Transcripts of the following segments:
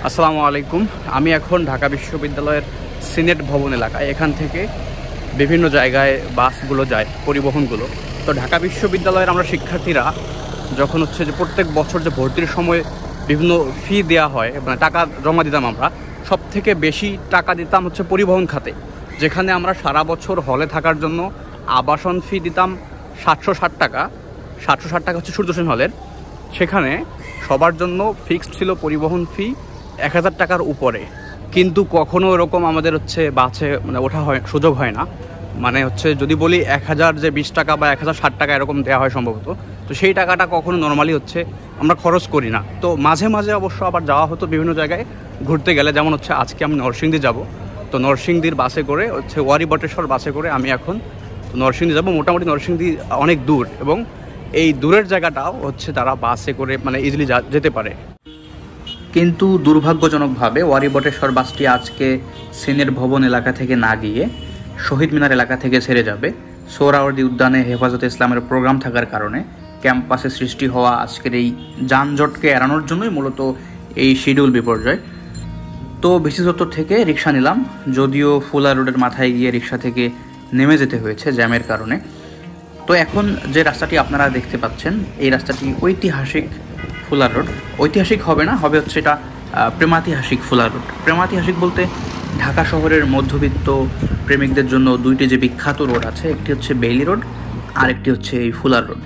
আসসালামু আলাইকুম। আমি এখন ঢাকা বিশ্ববিদ্যালয়ের সিনেট ভবন এলাকায়। এখান থেকে বিভিন্ন জায়গায় বাসগুলো যায়, পরিবহনগুলো। তো ঢাকা বিশ্ববিদ্যালয়ের আমরা শিক্ষার্থীরা যখন যে প্রত্যেক বছর যে ভর্তির সময় বিভিন্ন ফি দেওয়া হয়, মানে টাকা জমা দিতাম আমরা, সব থেকে বেশি টাকা দিতাম পরিবহন খাতে, যেখানে আমরা সারা বছর হলে থাকার জন্য আবাসন ফি দিতাম 760 টাকা। 760 টাকা সূর্যসেন হলের। সেখানে সবার জন্য ফিক্সড ছিল পরিবহন ফি 1000 টাকার উপরে। কিন্তু কখনো এরকম আমাদের বাসে ওঠা হয়, সুযোগ হয় না। মানে যদি বলি 1000 যে 20 টাকা বা 1060 টাকা এরকম দেওয়া হয় সম্ভবত, তো সেই টাকাটা কখনো নর্মালি আমরা খরচ করি না। তো মাঝে মাঝে অবশ্য আবার যাওয়া হতো বিভিন্ন জায়গায় ঘুরতে গেলে, যেমন আজকে আমি নরসিংদী যাব। তো নরসিংদীর বাসে করে ওয়ারি বটেশ্বর বাসে করে আমি এখন নরসিংদী যাব। মোটামুটি নরসিংদী অনেক দূর, এবং এই দূরের জায়গাটাও তারা বাসে করে ইজিলি যেতে পারে। কিন্তু দুর্ভাগ্যজনকভাবে ওয়ারি বটেশ্বর বাসটি আজকে সিনেট ভবন এলাকা থেকে না গিয়ে শহীদ মিনার এলাকা থেকে ছেড়ে যাবে। সোহরাওয়ার্দী উদ্যানে হেফাজতে ইসলামের প্রোগ্রাম থাকার কারণে ক্যাম্পাসে সৃষ্টি হওয়া আজকের এই যানজটকে এড়ানোর জন্যই মূলত এই শিডিউল বিপর্যয়। তো বিশেষত থেকে রিক্সা নিলাম, যদিও ফুলা রোডের মাথায় গিয়ে রিক্সা থেকে নেমে যেতে হয়েছে জ্যামের কারণে। তো এখন যে রাস্তাটি আপনারা দেখতে পাচ্ছেন, এই রাস্তাটি ঐতিহাসিক ফুলার রোড। ঐতিহাসিক হবে না, হবে এটা প্রেমাতিহাসিক ফুলার রোড। প্রেমাতিহাসিক বলতে ঢাকা শহরের মধ্যবিত্ত প্রেমিকদের জন্য দুইটি যে বিখ্যাত রোড আছে, একটি বেইলি রোড আর একটি এই ফুলার রোড।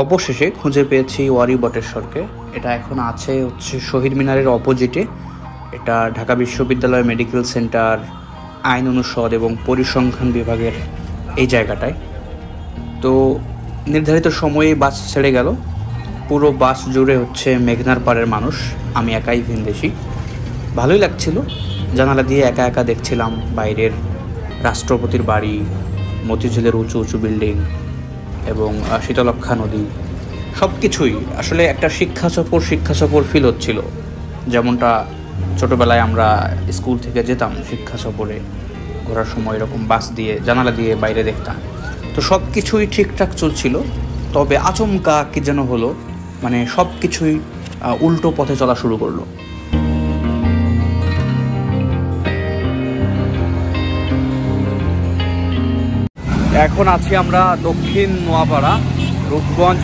অবশেষে খুঁজে পেয়েছি ওয়ারি বটেশ্বরকে। এটা এখন আছে শহীদ মিনারের অপোজিটে। এটা ঢাকা বিশ্ববিদ্যালয় মেডিকেল সেন্টার, আইন অনুষদ এবং পরিসংখ্যান বিভাগের এই জায়গাটায়। তো নির্ধারিত সময়ে বাস ছেড়ে গেল। পুরো বাস জুড়ে মেঘনার পাড়ের মানুষ, আমি একাই ভিনদেশি। ভালোই লাগছিল। জানালা দিয়ে একা একা দেখছিলাম বাইরের রাষ্ট্রপতির বাড়ি, মতিঝিলের উঁচু উঁচু বিল্ডিং এবং শীতলক্ষা নদী। সব কিছুই আসলে একটা শিক্ষা সফর ফিল হচ্ছিল, যেমনটা ছোটোবেলায় আমরা স্কুল থেকে যেতাম শিক্ষা সফরে ঘোরার সময়, এরকম বাস দিয়ে জানালা দিয়ে বাইরে দেখতাম। তো সব কিছুই ঠিকঠাক চলছিল, তবে আচমকা কি যেন হলো, সব কিছুই উল্টো পথে চলা শুরু করলো। এখন আছি আমরা দক্ষিণ নোয়াপাড়া, রূপগঞ্জ,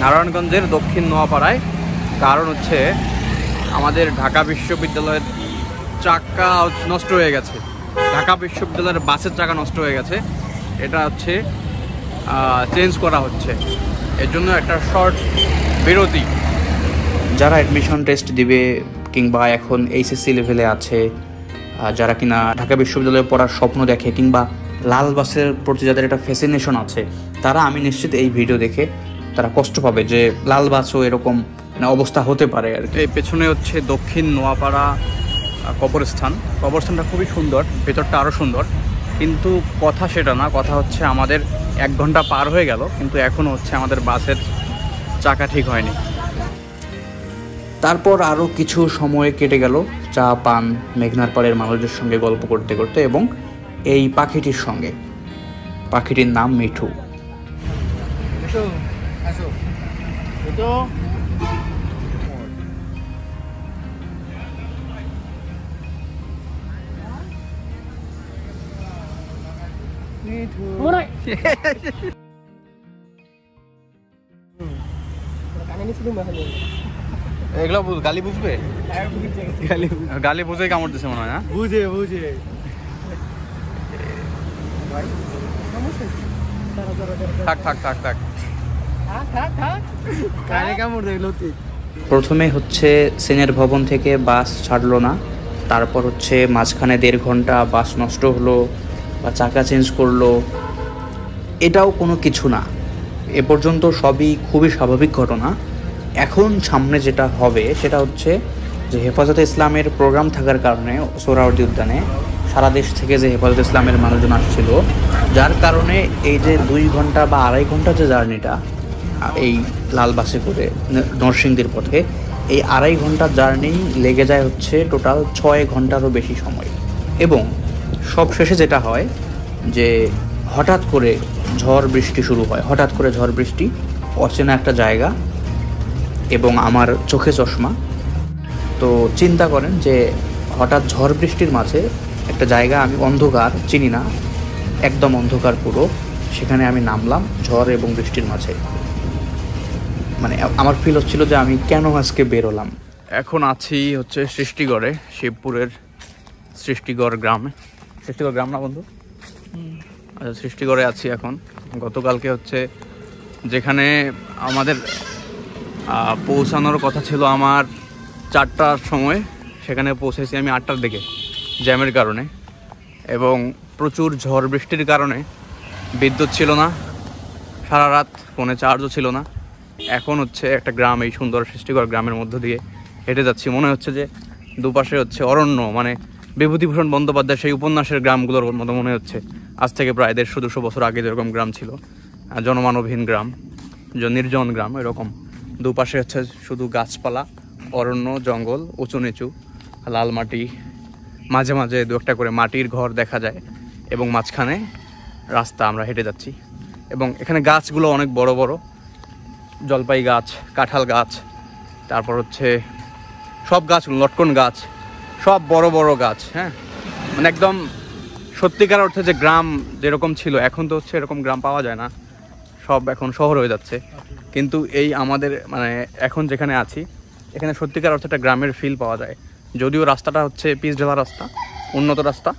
নারায়ণগঞ্জের দক্ষিণ নোয়াপাড়ায়। কারণ আমাদের ঢাকা বিশ্ববিদ্যালয়ের চাকা নষ্ট হয়ে গেছে। ঢাকা বিশ্ববিদ্যালয়ের বাসের চাকা নষ্ট হয়ে গেছে। এটা চেঞ্জ করা হচ্ছে, এর জন্য একটা শর্ট বিরতি। যারা অ্যাডমিশন টেস্ট দিবে কিংবা এখন এইচএসসি লেভেলে আছে, যারা কিনা ঢাকা বিশ্ববিদ্যালয়ে পড়ার স্বপ্ন দেখে কিংবা লাল বাসের প্রতি যাদের একটা ফ্যাসিনেশন আছে, তারা আমি নিশ্চিত এই ভিডিও দেখে তারা কষ্ট পাবে যে লাল বাসও এরকম অবস্থা হতে পারে আর কি। এই পেছনে দক্ষিণ নোয়াপাড়া কবরস্থানটা খুবই সুন্দর, ভেতরটা আরও সুন্দর। কিন্তু কথা সেটা না, কথা আমাদের 1 ঘন্টা পার হয়ে গেল, কিন্তু এখনও আমাদের বাসের চাকা ঠিক হয়নি। তারপর আরও কিছু সময় কেটে গেল চা পান, মেঘনার পাড়ের মানুষদের সঙ্গে গল্প করতে করতে এবং এই পাখিটির সঙ্গে। পাখিটির নাম মিঠু। এগুলো গালি বুঝবে, গালি বুঝে কামড় দিচ্ছে মনে হয় না? বুঝে থাক। প্রথমে সিনেট ভবন থেকে বাস ছাড়লো না, তারপর মাঝখানে 1.5 ঘন্টা বাস নষ্ট হলো বা চাকা চেঞ্জ করলো। এটাও কোনো কিছু না, এ পর্যন্ত সবই খুবই স্বাভাবিক ঘটনা। এখন সামনে যেটা হবে সেটা যে হেফাজতে ইসলামের প্রোগ্রাম থাকার কারণে সোহরাওয়ার্দী উদ্যানে সারা দেশ থেকে যে হেফাজতে ইসলামের মানুষজন আসছিল, যার কারণে এই যে 2 ঘন্টা বা 2.5 ঘন্টা যে জার্নিটা এই লাল বাসে করে নরসিংদীর পথে, এই 2.5 ঘন্টা জার্নি লেগে যায় টোটাল 6 ঘন্টারও বেশি সময়। এবং সব শেষে যেটা হয় যে হঠাৎ করে ঝড় বৃষ্টি শুরু হয়, হঠাৎ করে ঝড় বৃষ্টি, অচেনা একটা জায়গা এবং আমার চোখে চশমা। তো চিন্তা করেন যে হঠাৎ ঝড় বৃষ্টির মাঝে একটা জায়গা, আমি অন্ধকার, চিনি না, একদম অন্ধকার পুরো, সেখানে আমি নামলাম ঝড় এবং বৃষ্টির মাঝে। মানে আমার ফিল হচ্ছিল যে আমি কেন আজকে বেরোলাম। এখন আছি হচ্ছে সৃষ্টিগড়ে, শিবপুরের সৃষ্টিগড় গ্রামে। সৃষ্টিগড় গ্রাম না বন্ধু? আচ্ছা, সৃষ্টিগড়ে আছি এখন। গতকালকে হচ্ছে যেখানে আমাদের পৌঁছানোর কথা ছিল আমার 4টার সময়, সেখানে পৌঁছেছি আমি 8টার দিকে জ্যামের কারণে, এবং প্রচুর ঝড় বৃষ্টির কারণে বিদ্যুৎ ছিল না, সারা রাত ফোনে চার্জও ছিল না। এখন হচ্ছে একটা গ্রাম, এই সুন্দর সৃষ্টিগড় গ্রামের মধ্য দিয়ে হেঁটে যাচ্ছি। মনে হচ্ছে যে দুপাশে হচ্ছে অরণ্য, মানে বিভূতিভূষণ বন্দ্যোপাধ্যায় সেই উপন্যাসের গ্রামগুলোর মতো মনে হচ্ছে। আজ থেকে প্রায় 150-200 বছর আগে যেরকম গ্রাম ছিল, জনমানবহীন গ্রাম, নির্জন গ্রাম, এরকম দুপাশে হচ্ছে শুধু গাছপালা, অরণ্য, জঙ্গল, উঁচু নিচু, লাল মাটি, মাঝে মাঝে দু একটা করে মাটির ঘর দেখা যায়, এবং মাঝখানে রাস্তা। আমরা হেঁটে যাচ্ছি এবং এখানে গাছগুলো অনেক বড় বড়, জলপাই গাছ, কাঁঠাল গাছ, তারপর হচ্ছে সব গাছ, লটকন গাছ, সব বড় বড় গাছ। হ্যাঁ, মানে একদম সত্যিকার অর্থে যে গ্রাম যেরকম ছিল, এখন তো হচ্ছে এরকম গ্রাম পাওয়া যায় না, সব এখন শহর হয়ে যাচ্ছে। কিন্তু এই আমাদের মানে এখন যেখানে আছি, এখানে সত্যিকার অর্থে একটা গ্রামের ফিল পাওয়া যায়। যদিও রাস্তাটা হচ্ছে পিচ ঢালা রাস্তা, উন্নত রাস্তা,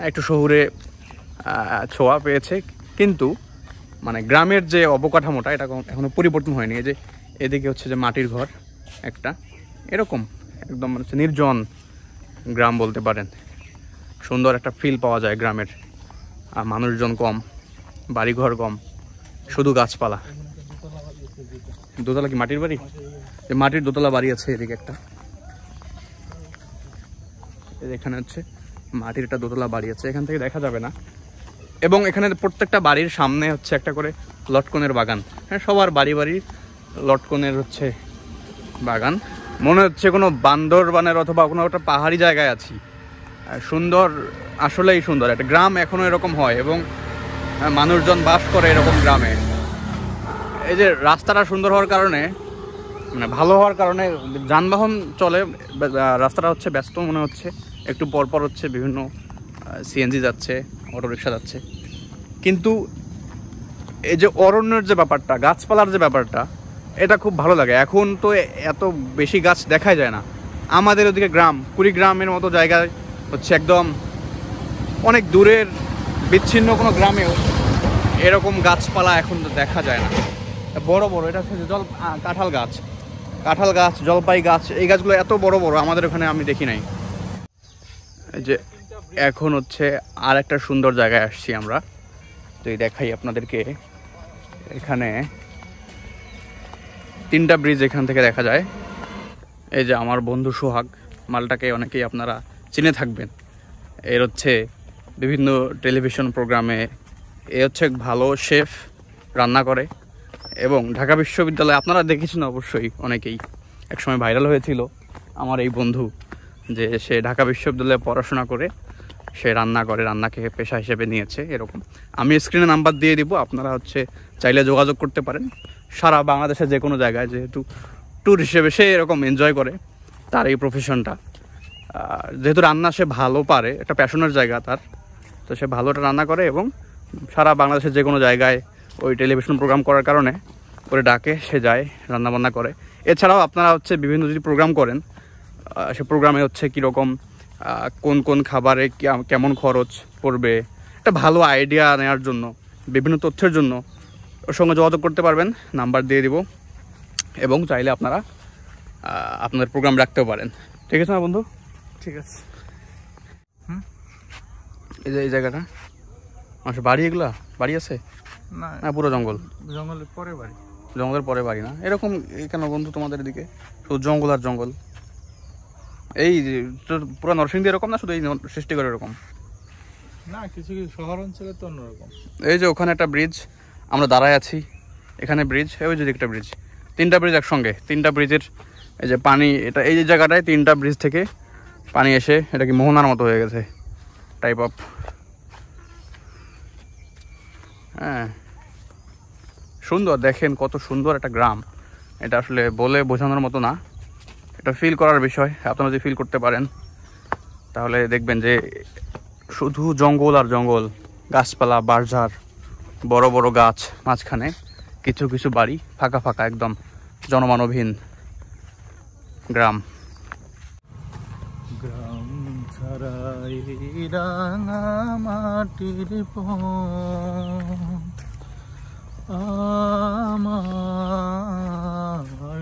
একটু শহুরে ছোঁয়া পেয়েছে, কিন্তু মানে গ্রামের যে অবকাঠামোটা, এটা এখনো পরিবর্তন হয়নি। এই যে এদিকে হচ্ছে যে মাটির ঘর একটা, এরকম একদম হচ্ছে নির্জন গ্রাম বলতে পারেন। সুন্দর একটা ফিল পাওয়া যায় গ্রামের। আর মানুষজন কম, বাড়িঘর কম, শুধু গাছপালা। দোতলা কি মাটির বাড়ি? মাটির দোতলা বাড়ি আছে এদিকে একটা, এখানে হচ্ছে মাটির একটা দোতলা বাড়ি আছে, এখান থেকে দেখা যাবে না। এবং এখানে প্রত্যেকটা বাড়ির সামনে হচ্ছে একটা করে লটকনের বাগান। হ্যাঁ, সবার বাড়ি বাড়ি লটকনের হচ্ছে বাগান। মনে হচ্ছে কোনো বান্দরবানের অথবা কোনো একটা পাহাড়ি জায়গায় আছি। সুন্দর, আসলেই সুন্দর একটা গ্রাম এখনও এরকম হয়, এবং মানুষজন বাস করে এরকম গ্রামে। এই যে রাস্তাটা সুন্দর হওয়ার কারণে, মানে ভালো হওয়ার কারণে যানবাহন চলে, রাস্তাটা হচ্ছে ব্যস্ত মনে হচ্ছে। একটু পরপর হচ্ছে বিভিন্ন সিএনজি যাচ্ছে, অটোরিকশা যাচ্ছে, কিন্তু এই যে অরণ্যের যে ব্যাপারটা, গাছপালার যে ব্যাপারটা, এটা খুব ভালো লাগে। এখন তো এত বেশি গাছ দেখাই যায় না। আমাদের ওদিকে গ্রাম, কুড়িগ্রামের মতো জায়গায় হচ্ছে একদম অনেক দূরের বিচ্ছিন্ন কোনো গ্রামেও এরকম গাছপালা এখন দেখা যায় না। বড় বড়, এটা হচ্ছে কাঁঠাল গাছ, জলপাই গাছ, এই গাছগুলো এত বড় বড় আমাদের ওখানে আমি দেখি নাই। যে এখন হচ্ছে আর একটা সুন্দর জায়গায় আসছি আমরা, যদি দেখাই আপনাদেরকে। এখানে 3টা ব্রিজ এখান থেকে দেখা যায়। এই যে আমার বন্ধু সোহাগ, মালটাকে অনেকেই আপনারা চিনে থাকবেন। এর হচ্ছে বিভিন্ন টেলিভিশন প্রোগ্রামে এ হচ্ছে ভালো শেফ, রান্না করে। এবং ঢাকা বিশ্ববিদ্যালয়ে আপনারা দেখেছেন অবশ্যই, অনেকেই একসময় ভাইরাল হয়েছিল আমার এই বন্ধু, যে সে ঢাকা বিশ্ববিদ্যালয়ে পড়াশোনা করে সে রান্না করে, রান্নাকে পেশা হিসেবে নিয়েছে। এরকম আমি স্ক্রিনে নাম্বার দিয়ে দিব, আপনারা হচ্ছে চাইলে যোগাযোগ করতে পারেন। সারা বাংলাদেশের যে কোনো জায়গায়, যেহেতু ট্যুর হিসেবে সে এরকম এনজয় করে তার এই প্রফেশনটা, যেহেতু রান্না সে ভালো পারে, একটা প্যাশনের জায়গা তার, তো সে ভালোটা রান্না করে এবং সারা বাংলাদেশের যে কোনো জায়গায় ওই টেলিভিশন প্রোগ্রাম করার কারণে করে ডাকে, সে যায়, রান্নাবান্না করে। এছাড়াও আপনারা হচ্ছে বিভিন্ন যদি প্রোগ্রাম করেন, সে প্রোগ্রামে হচ্ছে কীরকম কোন কোন খাবারে কেমন খরচ পড়বে, একটা ভালো আইডিয়া নেওয়ার জন্য, বিভিন্ন তথ্যের জন্য ওর সঙ্গে যোগাযোগ করতে পারবেন, নাম্বার দিয়ে দিব। এবং চাইলে আপনারা আপনাদের প্রোগ্রাম রাখতেও পারেন। ঠিক আছে না বন্ধু? ঠিক আছে। এই যে এই জায়গাটা মানুষের বাড়ি, এগুলা বাড়ি আছে না না পুরো জঙ্গল? জঙ্গলের পরে বাড়ি। জঙ্গলের পরে বাড়ি না? এরকম কেন বন্ধু তোমাদের দিকে শুধু জঙ্গল আর জঙ্গল? এই পুরো নরসিংদী এরকম না, শুধু এই সৃষ্টিগড় এরকম? না, কিছু কিছু শহর অঞ্চলে তো অন্যরকম। এই যে ওখানে একটা ব্রিজ, আমরা দাঁড়ায় আছি, এখানে ব্রিজ, ওই যে একটা ব্রিজ, 3টা ব্রিজ একসঙ্গে, 3টা ব্রিজের এই যে পানি, এটা এই যে জায়গাটায় 3টা ব্রিজ থেকে পানি এসে এটা কি মোহনার মতো হয়ে গেছে টাইপ অফ। হ্যাঁ, সুন্দর, দেখেন কত সুন্দর একটা গ্রাম। এটা আসলে বলে বোঝানোর মতো না, এটা ফিল করার বিষয়। আপনারা যদি ফিল করতে পারেন তাহলে দেখবেন যে শুধু জঙ্গল আর জঙ্গল, গাছপালা, বাঁশঝাড়, বড় বড় গাছ, মাঝখানে কিছু কিছু বাড়ি, ফাঁকা ফাঁকা একদম জনমানবহীন গ্রাম। গ্রাম ছাড়াই রাঙা মাটির আমার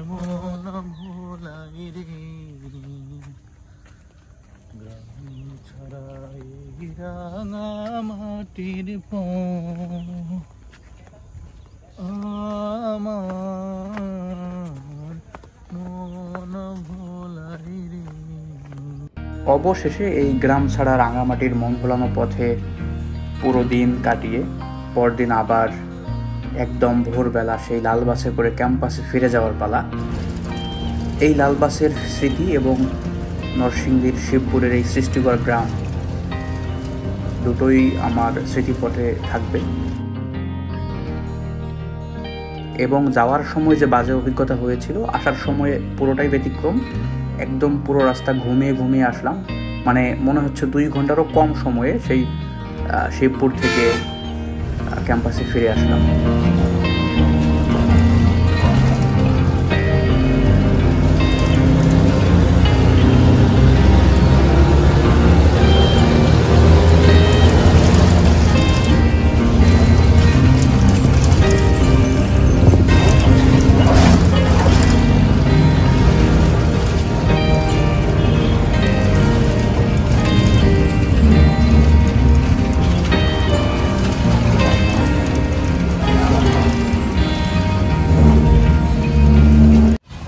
মন ভোলাই রে। গ্রাম ছাড়াই রাঙা মাটির আমার মন ভোলাই রে। অবশেষে এই গ্রাম ছাড়া রাঙামাটির মন ভোলানো পথে পুরো দিন কাটিয়ে পরদিন আবার একদম ভোরবেলা সেই লাল বাসে করে ক্যাম্পাসে ফিরে যাওয়ার পালা। এই লাল বাসের স্মৃতি এবং নরসিংদীর শিবপুরের এই সৃষ্টিকর গ্রাম দুটোই আমার স্মৃতিপটে থাকবে। এবং যাওয়ার সময় যে বাজে অভিজ্ঞতা হয়েছিল, আসার সময় পুরোটাই ব্যতিক্রম। একদম পুরো রাস্তা ঘুমিয়ে ঘুমিয়ে আসলাম, মানে মনে হচ্ছে 2 ঘন্টারও কম সময়ে সেই শিবপুর থেকে ক্যাম্পাসে ফিরে আসলাম।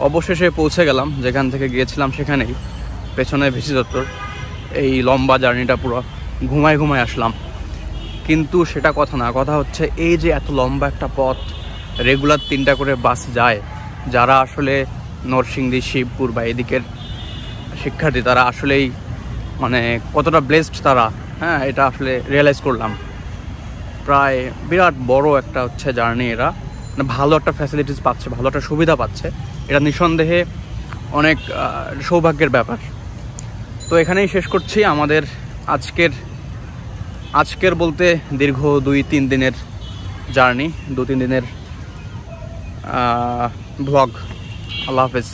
অবশেষে পৌঁছে গেলাম যেখান থেকে গিয়েছিলাম সেখানেই, পেছনে ভিসি দপ্তর। এই লম্বা জার্নিটা পুরো ঘুমায় ঘুমায় আসলাম, কিন্তু সেটা কথা না। কথা হচ্ছে এই যে এত লম্বা একটা পথ, রেগুলার 3টা করে বাস যায়, যারা আসলে নরসিংদী, শিবপুর বা এদিকের শিক্ষার্থী, তারা আসলেই মানে কতটা ব্লেসড তারা। হ্যাঁ, এটা আসলে রিয়েলাইজ করলাম। প্রায় বিরাট বড় একটা হচ্ছে জার্নি। এরা মানে ভালো একটা ফ্যাসিলিটিস পাচ্ছে, ভালো একটা সুবিধা পাচ্ছে, এটা নিঃসন্দেহে অনেক সৌভাগ্যের ব্যাপার। তো এখানেই শেষ করছি আমাদের আজকের বলতে দীর্ঘ 2-3 দিনের জার্নি, 2-3 দিনের ব্লগ। আল্লাহ হাফেজ।